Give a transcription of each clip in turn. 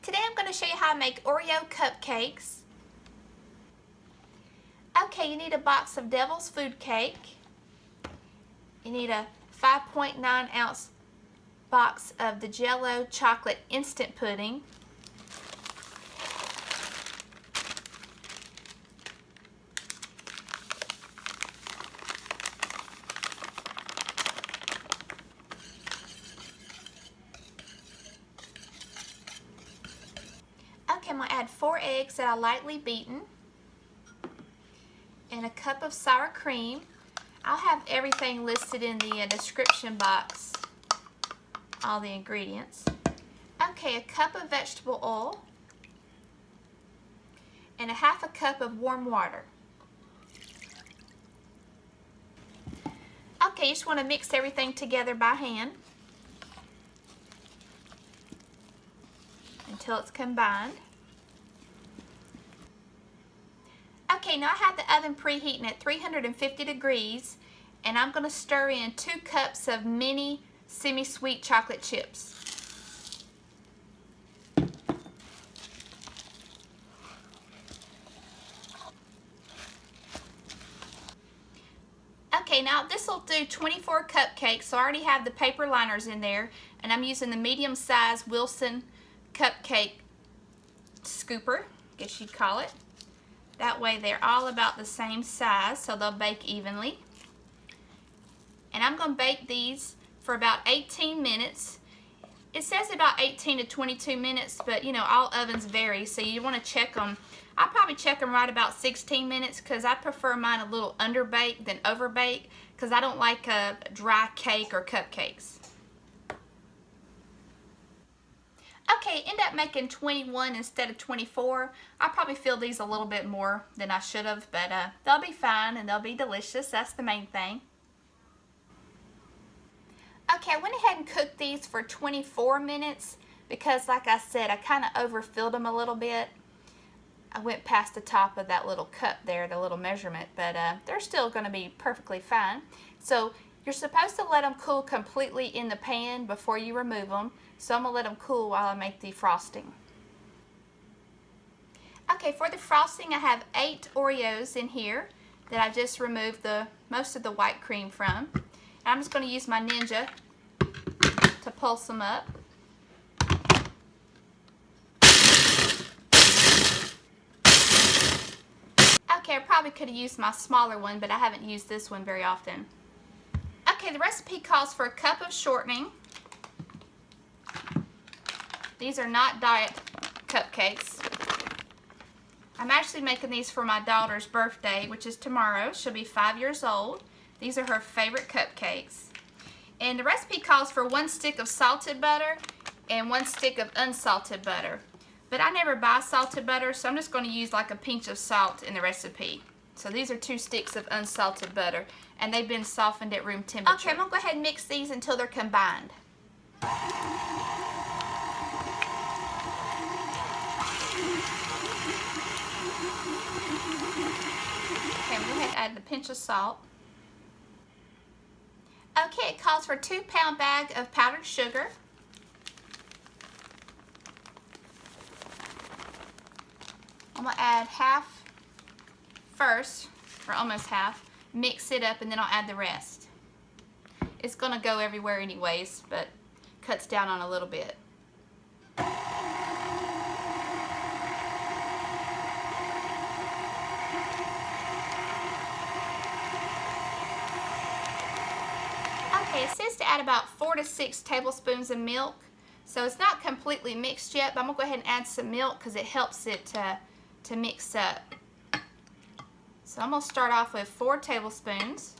Today I'm going to show you how to make Oreo cupcakes. Okay, you need a box of Devil's Food Cake. You need a 5.9 ounce box of the Jell-O chocolate instant pudding. Okay, I'm going to add 4 eggs that I lightly beaten and a cup of sour cream. I'll have everything listed in the description box, all the ingredients. Okay, a cup of vegetable oil and a half a cup of warm water. Okay, you just want to mix everything together by hand until it's combined. Okay, now I have the oven preheating at 350 degrees and I'm going to stir in 2 cups of mini semi-sweet chocolate chips. Okay, now this will do 24 cupcakes, so I already have the paper liners in there, and I'm using the medium size Wilton cupcake scooper, I guess you'd call it. That way they're all about the same size, so they'll bake evenly. And I'm going to bake these for about 18 minutes. It says about 18 to 22 minutes, but you know, all ovens vary, so you want to check them. I'll probably check them right about 16 minutes because I prefer mine a little underbaked than overbaked because I don't like a dry cake or cupcakes. Okay, end up making 21 instead of 24. I'll probably fill these a little bit more than I should have, but they'll be fine and they'll be delicious. That's the main thing. Okay, I went ahead and cooked these for 24 minutes because, like I said, I kind of overfilled them a little bit. I went past the top of that little cup there, the little measurement, but they're still going to be perfectly fine. So you're supposed to let them cool completely in the pan before you remove them. So I'm going to let them cool while I make the frosting. Okay, for the frosting I have 8 Oreos in here that I just removed most of the white cream from. And I'm just going to use my Ninja to pulse them up. Okay, I probably could have used my smaller one, but I haven't used this one very often. Okay, the recipe calls for a cup of shortening. These are not diet cupcakes. I'm actually making these for my daughter's birthday, which is tomorrow. She'll be 5 years old. These are her favorite cupcakes. And the recipe calls for 1 stick of salted butter and 1 stick of unsalted butter. But I never buy salted butter, so I'm just going to use like a pinch of salt in the recipe. So these are 2 sticks of unsalted butter, and they've been softened at room temperature. Okay, I'm going to go ahead and mix these until they're combined. Okay, I'm going to go ahead and add the pinch of salt. Okay, it calls for a 2-pound bag of powdered sugar. I'm going to add half first, or almost half, mix it up, and then I'll add the rest. It's going to go everywhere anyways, but cuts down on a little bit. Okay, it says to add about 4 to 6 tablespoons of milk, so it's not completely mixed yet, but I'm going to go ahead and add some milk because it helps it to mix up. So I'm going to start off with 4 tablespoons.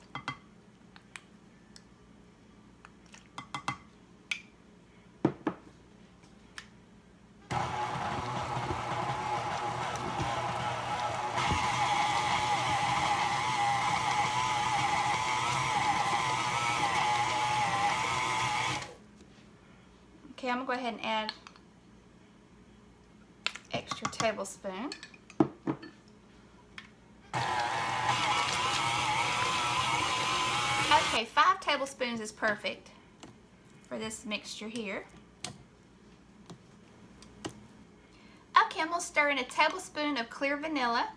Okay, I'm going to go ahead and add extra tablespoon. Okay, 5 tablespoons is perfect for this mixture here. I'm going to stir in a tablespoon of clear vanilla.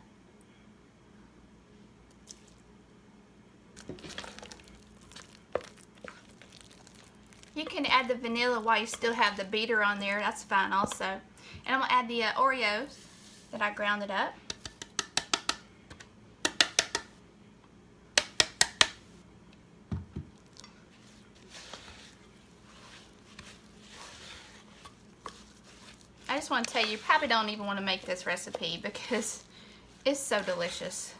You can add the vanilla while you still have the beater on there. That's fine also. And I'm going to add the Oreos that I grounded up. I just want to tell you probably don't even want to make this recipe because it's so delicious.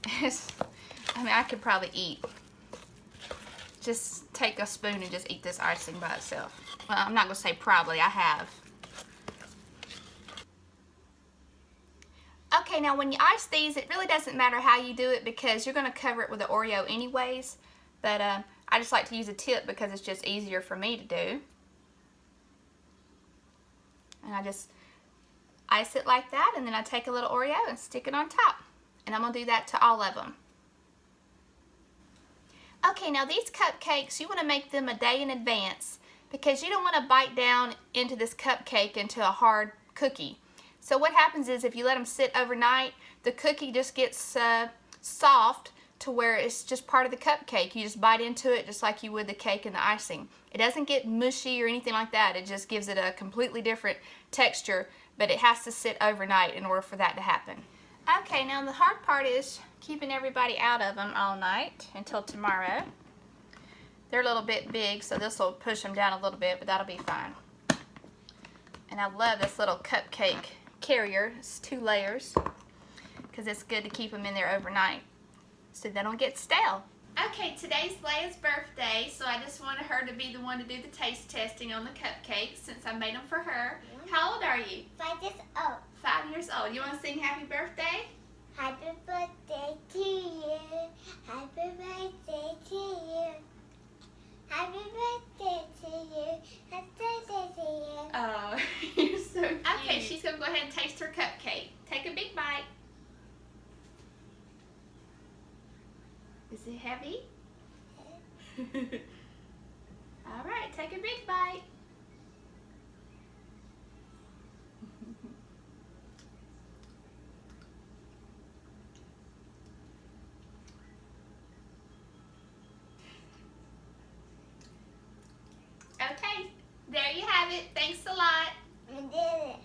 I mean, I could probably just take a spoon and just eat this icing by itself. Well, I'm not going to say probably, I have. Okay, now when you ice these, it really doesn't matter how you do it because you're going to cover it with the Oreo anyways. But I just like to use a tip because it's just easier for me to do. And I just ice it like that, and then I take a little Oreo and stick it on top. And I'm going to do that to all of them. Okay, now these cupcakes, you want to make them a day in advance because you don't want to bite down into this cupcake into a hard cookie. So what happens is if you let them sit overnight, the cookie just gets soft to where it's just part of the cupcake. You just bite into it just like you would the cake and the icing. It doesn't get mushy or anything like that. It just gives it a completely different texture, but it has to sit overnight in order for that to happen. Okay, now the hard part is keeping everybody out of them all night until tomorrow. They're a little bit big, so this will push them down a little bit, but that'll be fine. And I love this little cupcake carrier. It's 2 layers because it's good to keep them in there overnight so they don't get stale. Okay, today's Leia's birthday, so I just wanted her to be the one to do the taste testing on the cupcakes since I made them for her. How old are you? 5 years old. 5 years old. You want to sing happy birthday? Happy birthday to you. Happy birthday to you. Happy birthday to you. Happy birthday to you. Oh, you're so cute. Okay, she's going to go ahead and taste her cupcake. Take a big bite. Is it heavy? All right, take a big bite. Okay, there you have it. Thanks a lot. I did it.